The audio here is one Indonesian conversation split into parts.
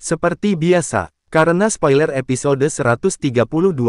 Seperti biasa, karena spoiler episode 132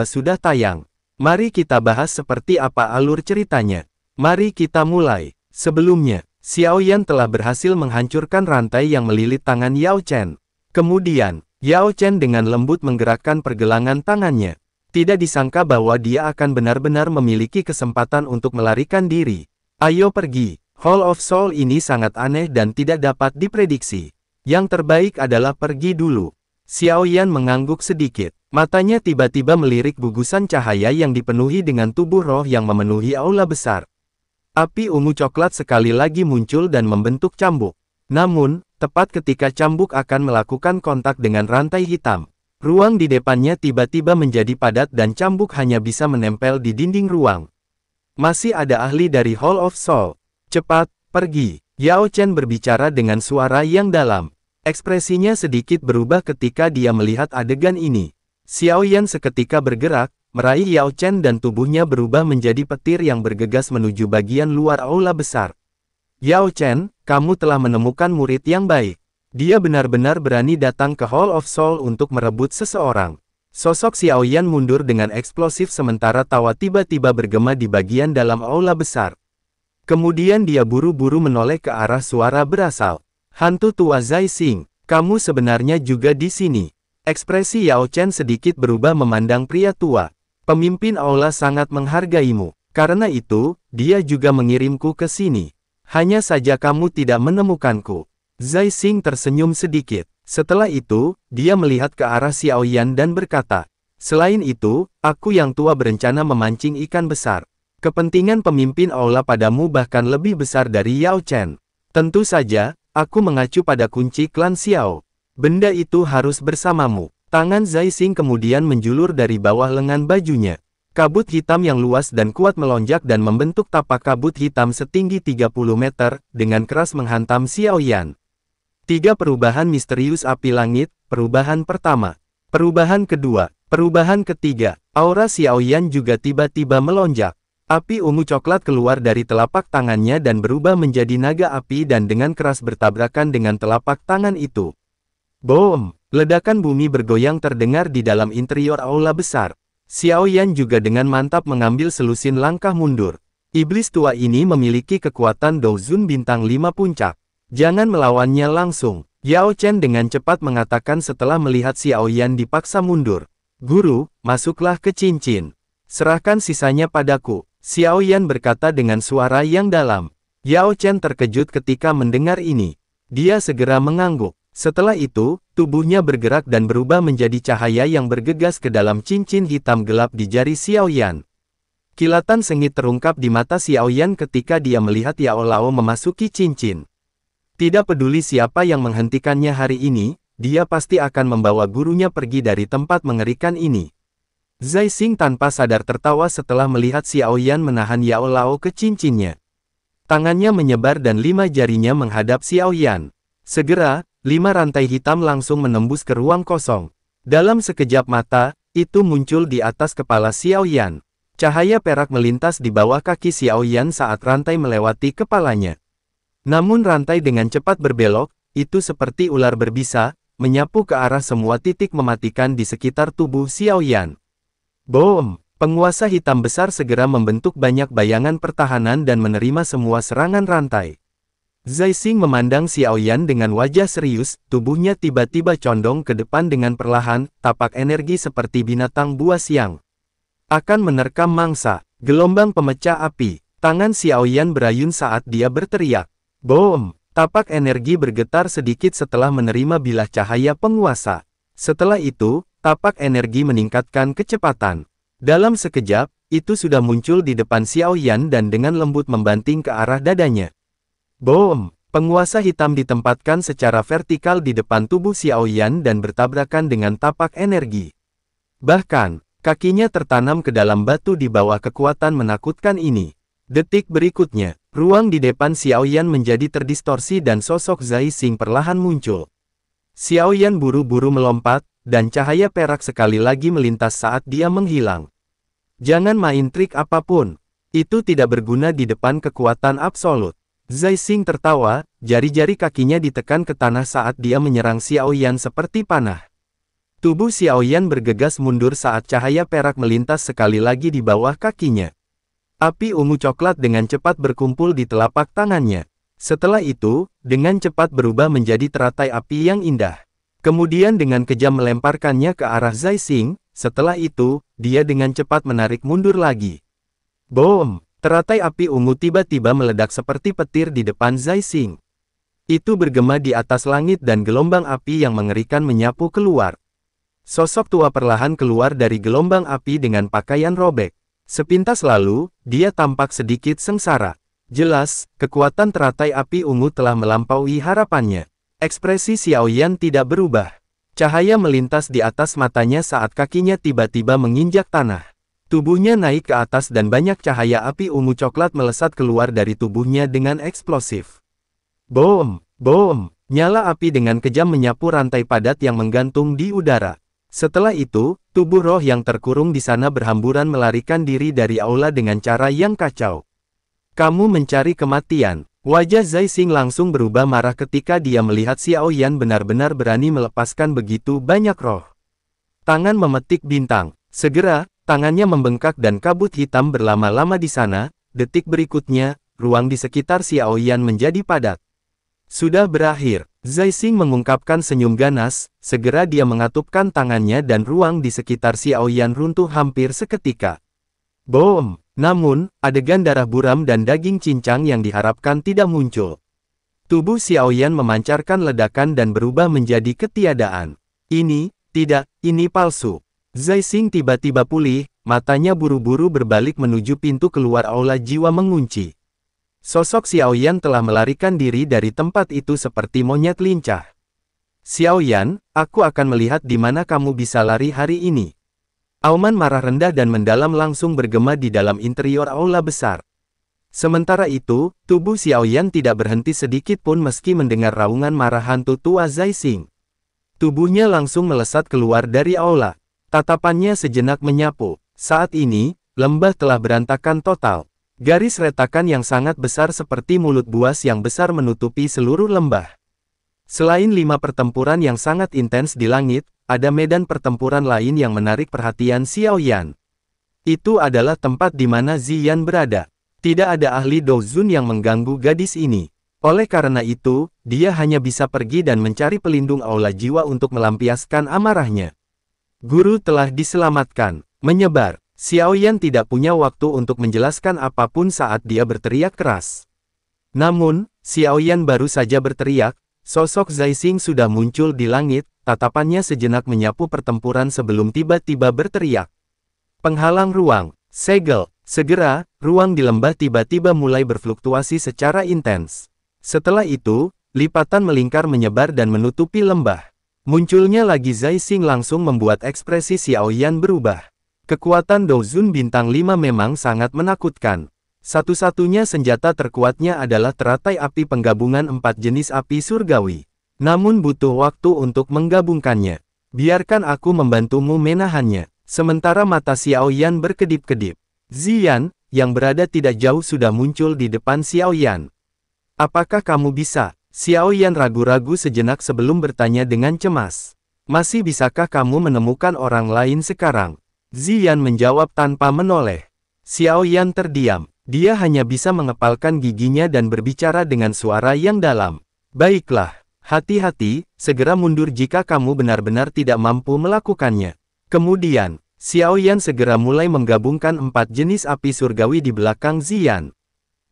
sudah tayang, mari kita bahas seperti apa alur ceritanya. Mari kita mulai. Sebelumnya, Xiao Yan telah berhasil menghancurkan rantai yang melilit tangan Yao Chen. Kemudian, Yao Chen dengan lembut menggerakkan pergelangan tangannya. Tidak disangka bahwa dia akan benar-benar memiliki kesempatan untuk melarikan diri. Ayo pergi. Hall of Soul ini sangat aneh dan tidak dapat diprediksi. Yang terbaik adalah pergi dulu. Xiao Yan mengangguk sedikit. Matanya tiba-tiba melirik gugusan cahaya yang dipenuhi dengan tubuh roh yang memenuhi aula besar. Api ungu coklat sekali lagi muncul dan membentuk cambuk. Namun, tepat ketika cambuk akan melakukan kontak dengan rantai hitam, ruang di depannya tiba-tiba menjadi padat dan cambuk hanya bisa menempel di dinding ruang. Masih ada ahli dari Hall of Soul. Cepat, pergi. Yao Chen berbicara dengan suara yang dalam. Ekspresinya sedikit berubah ketika dia melihat adegan ini. Xiao Yan seketika bergerak, meraih Yao Chen dan tubuhnya berubah menjadi petir yang bergegas menuju bagian luar aula besar. Yao Chen, kamu telah menemukan murid yang baik. Dia benar-benar berani datang ke Hall of Soul untuk merebut seseorang. Sosok Xiao Yan mundur dengan eksplosif sementara tawa tiba-tiba bergema di bagian dalam aula besar. Kemudian dia buru-buru menoleh ke arah suara berasal. Hantu tua Zai Xing, kamu sebenarnya juga di sini. Ekspresi Yao Chen sedikit berubah memandang pria tua. Pemimpin aula sangat menghargaimu. Karena itu, dia juga mengirimku ke sini. Hanya saja kamu tidak menemukanku. Zai Xing tersenyum sedikit. Setelah itu, dia melihat ke arah Xiao Yan dan berkata, selain itu, aku yang tua berencana memancing ikan besar. Kepentingan pemimpin aula padamu bahkan lebih besar dari Yao Chen. Tentu saja, aku mengacu pada kunci klan Xiao. Benda itu harus bersamamu. Tangan Zai Xing kemudian menjulur dari bawah lengan bajunya. Kabut hitam yang luas dan kuat melonjak dan membentuk tapak kabut hitam setinggi 30 meter, dengan keras menghantam Xiao Yan. 3 perubahan misterius api langit, perubahan pertama. Perubahan kedua, perubahan ketiga, aura Xiao Yan juga tiba-tiba melonjak. Api ungu coklat keluar dari telapak tangannya dan berubah menjadi naga api dan dengan keras bertabrakan dengan telapak tangan itu. Boom! Ledakan bumi bergoyang terdengar di dalam interior aula besar. Xiao Yan juga dengan mantap mengambil selusin langkah mundur. Iblis tua ini memiliki kekuatan Douzun bintang 5 puncak. Jangan melawannya langsung. Yao Chen dengan cepat mengatakan setelah melihat Xiao Yan dipaksa mundur. Guru, masuklah ke cincin. Serahkan sisanya padaku. Xiao Yan berkata dengan suara yang dalam. Yao Chen terkejut ketika mendengar ini. Dia segera mengangguk. Setelah itu, tubuhnya bergerak dan berubah menjadi cahaya yang bergegas ke dalam cincin hitam gelap di jari Xiao Yan. Kilatan sengit terungkap di mata Xiao Yan ketika dia melihat Yao Lao memasuki cincin. Tidak peduli siapa yang menghentikannya hari ini, dia pasti akan membawa gurunya pergi dari tempat mengerikan ini. Zai Xing tanpa sadar tertawa setelah melihat Xiao Yan menahan Yao Lao ke cincinnya. Tangannya menyebar dan 5 jarinya menghadap Xiao Yan. Segera, 5 rantai hitam langsung menembus ke ruang kosong. Dalam sekejap mata, itu muncul di atas kepala Xiao Yan. Cahaya perak melintas di bawah kaki Xiao Yan saat rantai melewati kepalanya. Namun rantai dengan cepat berbelok, itu seperti ular berbisa, menyapu ke arah semua titik mematikan di sekitar tubuh Xiao Yan. Boom! Penguasa hitam besar segera membentuk banyak bayangan pertahanan dan menerima semua serangan rantai. Zai Xing memandang Xiao Yan dengan wajah serius, tubuhnya tiba-tiba condong ke depan dengan perlahan, tapak energi seperti binatang buas yang akan menerkam mangsa. Gelombang pemecah api. Tangan Xiao Yan berayun saat dia berteriak. Boom! Tapak energi bergetar sedikit setelah menerima bilah cahaya penguasa. Setelah itu, tapak energi meningkatkan kecepatan. Dalam sekejap, itu sudah muncul di depan Xiao Yan dan dengan lembut membanting ke arah dadanya. Boom! Penguasa hitam ditempatkan secara vertikal di depan tubuh Xiao Yan dan bertabrakan dengan tapak energi. Bahkan, kakinya tertanam ke dalam batu di bawah kekuatan menakutkan ini. Detik berikutnya, ruang di depan Xiao Yan menjadi terdistorsi dan sosok Zai Xing perlahan muncul. Xiao Yan buru-buru melompat, dan cahaya perak sekali lagi melintas saat dia menghilang. Jangan main trik apapun. Itu tidak berguna di depan kekuatan absolut. Zai Xing tertawa, jari-jari kakinya ditekan ke tanah saat dia menyerang Xiao Yan seperti panah. Tubuh Xiao Yan bergegas mundur saat cahaya perak melintas sekali lagi di bawah kakinya. Api ungu coklat dengan cepat berkumpul di telapak tangannya. Setelah itu, dengan cepat berubah menjadi teratai api yang indah. Kemudian dengan kejam melemparkannya ke arah Zai Xing, setelah itu, dia dengan cepat menarik mundur lagi. Boom! Teratai api ungu tiba-tiba meledak seperti petir di depan Zai Xing. Itu bergema di atas langit dan gelombang api yang mengerikan menyapu keluar. Sosok tua perlahan keluar dari gelombang api dengan pakaian robek. Sepintas lalu, dia tampak sedikit sengsara. Jelas, kekuatan teratai api ungu telah melampaui harapannya. Ekspresi Xiao Yan tidak berubah. Cahaya melintas di atas matanya saat kakinya tiba-tiba menginjak tanah. Tubuhnya naik ke atas dan banyak cahaya api ungu coklat melesat keluar dari tubuhnya dengan eksplosif. Boom! Boom! Nyala api dengan kejam menyapu rantai padat yang menggantung di udara. Setelah itu, tubuh roh yang terkurung di sana berhamburan melarikan diri dari aula dengan cara yang kacau. Kamu mencari kematian. Wajah Zai Xing langsung berubah marah ketika dia melihat Xiao Yan benar-benar berani melepaskan begitu banyak roh. Tangan memetik bintang. Segera, tangannya membengkak dan kabut hitam berlama-lama di sana. Detik berikutnya, ruang di sekitar Xiao Yan menjadi padat. Sudah berakhir. Zai Xing mengungkapkan senyum ganas, segera dia mengatupkan tangannya dan ruang di sekitar Xiao Yan runtuh hampir seketika. Boom! Namun, adegan darah buram dan daging cincang yang diharapkan tidak muncul. Tubuh Xiao Yan memancarkan ledakan dan berubah menjadi ketiadaan. Ini palsu. Zai Xing tiba-tiba pulih, matanya buru-buru berbalik menuju pintu keluar aula jiwa mengunci. Sosok Xiao Yan telah melarikan diri dari tempat itu seperti monyet lincah. Xiao Yan, aku akan melihat di mana kamu bisa lari hari ini. Auman marah rendah dan mendalam langsung bergema di dalam interior aula besar. Sementara itu, tubuh Xiao Yan tidak berhenti sedikit pun meski mendengar raungan marah hantu tua Zai Xing. Tubuhnya langsung melesat keluar dari aula. Tatapannya sejenak menyapu. Saat ini, lembah telah berantakan total. Garis retakan yang sangat besar seperti mulut buas yang besar menutupi seluruh lembah. Selain 5 pertempuran yang sangat intens di langit, ada medan pertempuran lain yang menarik perhatian Xiao Yan. Itu adalah tempat di mana Ziyan berada. Tidak ada ahli Douzun yang mengganggu gadis ini. Oleh karena itu, dia hanya bisa pergi dan mencari pelindung aula jiwa untuk melampiaskan amarahnya. Guru telah diselamatkan. Menyebar. Xiao Yan tidak punya waktu untuk menjelaskan apapun saat dia berteriak keras. Namun, Xiao Yan baru saja berteriak, sosok Zai Xing sudah muncul di langit, tatapannya sejenak menyapu pertempuran sebelum tiba-tiba berteriak. Penghalang ruang. Segel. Segera, ruang di lembah tiba-tiba mulai berfluktuasi secara intens. Setelah itu, lipatan melingkar menyebar dan menutupi lembah. Munculnya lagi Zai Xing langsung membuat ekspresi Xiao Yan berubah. Kekuatan Douzun bintang 5 memang sangat menakutkan. Satu-satunya senjata terkuatnya adalah teratai api penggabungan 4 jenis api surgawi. Namun butuh waktu untuk menggabungkannya. Biarkan aku membantumu menahannya. Sementara mata Xiao Yan berkedip-kedip. Ziyan, yang berada tidak jauh sudah muncul di depan Xiao Yan. Apakah kamu bisa? Xiao Yan ragu-ragu sejenak sebelum bertanya dengan cemas. Masih bisakah kamu menemukan orang lain sekarang? Ziyan menjawab tanpa menoleh. Xiao Yan terdiam. Dia hanya bisa mengepalkan giginya dan berbicara dengan suara yang dalam. Baiklah, hati-hati, segera mundur jika kamu benar-benar tidak mampu melakukannya. Kemudian, Xiao Yan segera mulai menggabungkan 4 jenis api surgawi di belakang Ziyan.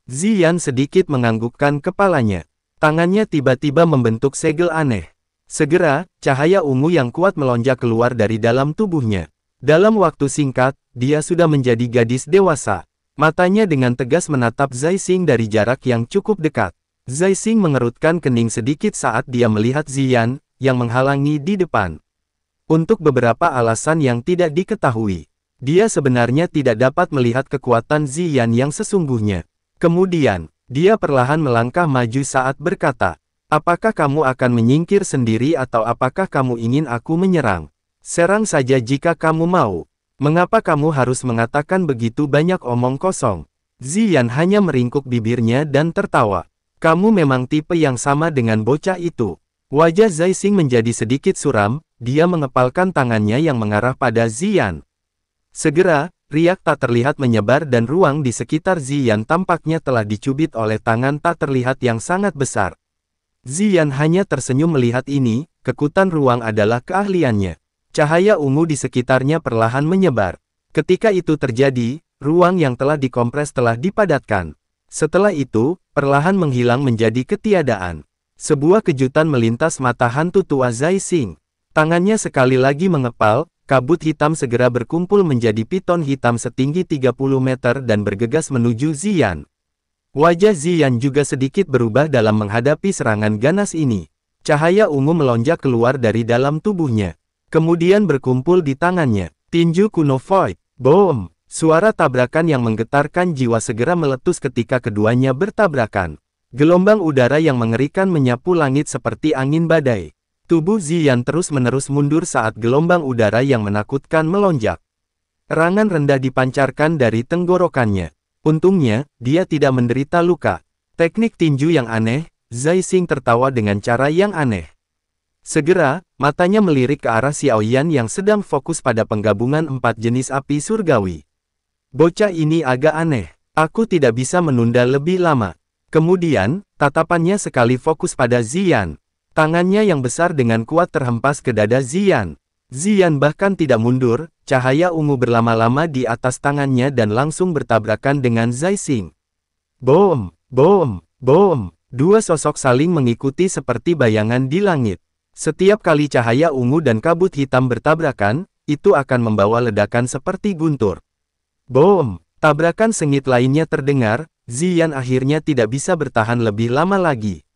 Ziyan sedikit menganggukkan kepalanya. Tangannya tiba-tiba membentuk segel aneh. Segera, cahaya ungu yang kuat melonjak keluar dari dalam tubuhnya. Dalam waktu singkat, dia sudah menjadi gadis dewasa. Matanya dengan tegas menatap Zai Xing dari jarak yang cukup dekat. Zai Xing mengerutkan kening sedikit saat dia melihat Ziyan, yang menghalangi di depan. Untuk beberapa alasan yang tidak diketahui, dia sebenarnya tidak dapat melihat kekuatan Ziyan yang sesungguhnya. Kemudian, dia perlahan melangkah maju saat berkata, apakah kamu akan menyingkir sendiri atau apakah kamu ingin aku menyerang? Serang saja jika kamu mau. Mengapa kamu harus mengatakan begitu banyak omong kosong? Ziyan hanya meringkuk bibirnya dan tertawa. Kamu memang tipe yang sama dengan bocah itu. Wajah Zai Xing menjadi sedikit suram, dia mengepalkan tangannya yang mengarah pada Ziyan. Segera, riak tak terlihat menyebar dan ruang di sekitar Ziyan tampaknya telah dicubit oleh tangan tak terlihat yang sangat besar. Ziyan hanya tersenyum melihat ini, kekutan ruang adalah keahliannya. Cahaya ungu di sekitarnya perlahan menyebar. Ketika itu terjadi, ruang yang telah dikompres telah dipadatkan. Setelah itu, perlahan menghilang menjadi ketiadaan. Sebuah kejutan melintas mata hantu tua Zai Xing. Tangannya sekali lagi mengepal, kabut hitam segera berkumpul menjadi piton hitam setinggi 30 meter dan bergegas menuju Ziyan. Wajah Ziyan juga sedikit berubah dalam menghadapi serangan ganas ini. Cahaya ungu melonjak keluar dari dalam tubuhnya. Kemudian berkumpul di tangannya. Tinju kuno Void. Boom! Suara tabrakan yang menggetarkan jiwa segera meletus ketika keduanya bertabrakan. Gelombang udara yang mengerikan menyapu langit seperti angin badai. Tubuh Ziyan terus-menerus mundur saat gelombang udara yang menakutkan melonjak. Erangan rendah dipancarkan dari tenggorokannya. Untungnya, dia tidak menderita luka. Teknik tinju yang aneh, Zai Xing tertawa dengan cara yang aneh. Segera, matanya melirik ke arah Xiaoyan yang sedang fokus pada penggabungan 4 jenis api surgawi. Bocah ini agak aneh. Aku tidak bisa menunda lebih lama. Kemudian, tatapannya sekali fokus pada Ziyan. Tangannya yang besar dengan kuat terhempas ke dada Ziyan. Ziyan bahkan tidak mundur, cahaya ungu berlama-lama di atas tangannya dan langsung bertabrakan dengan Zai Xing. Boom! Boom! Boom! Dua sosok saling mengikuti seperti bayangan di langit. Setiap kali cahaya ungu dan kabut hitam bertabrakan, itu akan membawa ledakan seperti guntur. Boom! Tabrakan sengit lainnya terdengar, Ziyan akhirnya tidak bisa bertahan lebih lama lagi.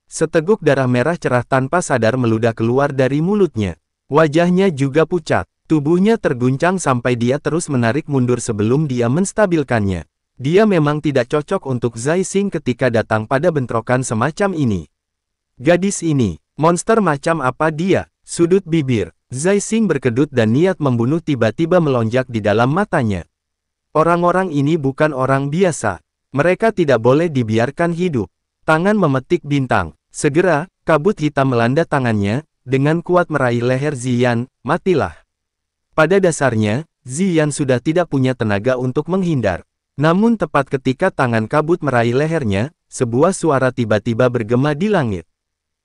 Seteguk darah merah cerah tanpa sadar meludah keluar dari mulutnya. Wajahnya juga pucat. Tubuhnya terguncang sampai dia terus menarik mundur sebelum dia menstabilkannya. Dia memang tidak cocok untuk Zai Xing ketika datang pada bentrokan semacam ini. Gadis ini, monster macam apa dia? Sudut bibir Zai Xing berkedut dan niat membunuh tiba-tiba melonjak di dalam matanya. Orang-orang ini bukan orang biasa. Mereka tidak boleh dibiarkan hidup. Tangan memetik bintang. Segera, kabut hitam melanda tangannya, dengan kuat meraih leher Ziyan. Matilah. Pada dasarnya, Ziyan sudah tidak punya tenaga untuk menghindar. Namun tepat ketika tangan kabut meraih lehernya, sebuah suara tiba-tiba bergema di langit.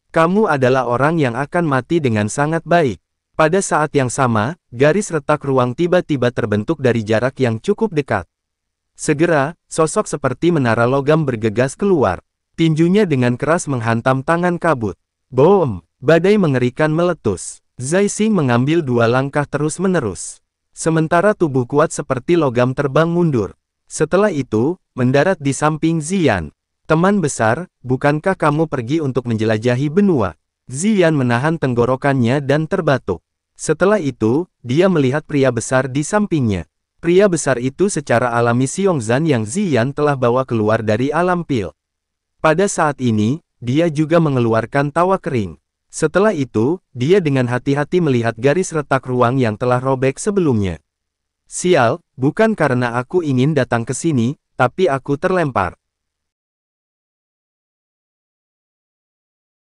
Kamu adalah orang yang akan mati dengan sangat baik. Pada saat yang sama, garis retak ruang tiba-tiba terbentuk dari jarak yang cukup dekat. Segera, sosok seperti menara logam bergegas keluar. Tinjunya dengan keras menghantam tangan kabut. Boom! Badai mengerikan meletus. Zai Xing mengambil 2 langkah terus-menerus. Sementara tubuh kuat seperti logam terbang mundur. Setelah itu, mendarat di samping Ziyan. Teman besar, bukankah kamu pergi untuk menjelajahi benua? Ziyan menahan tenggorokannya dan terbatuk. Setelah itu, dia melihat pria besar di sampingnya. Pria besar itu secara alami Xiongzan yang Ziyan telah bawa keluar dari alam pil. Pada saat ini, dia juga mengeluarkan tawa kering. Setelah itu, dia dengan hati-hati melihat garis retak ruang yang telah robek sebelumnya. Sial, bukan karena aku ingin datang ke sini, tapi aku terlempar.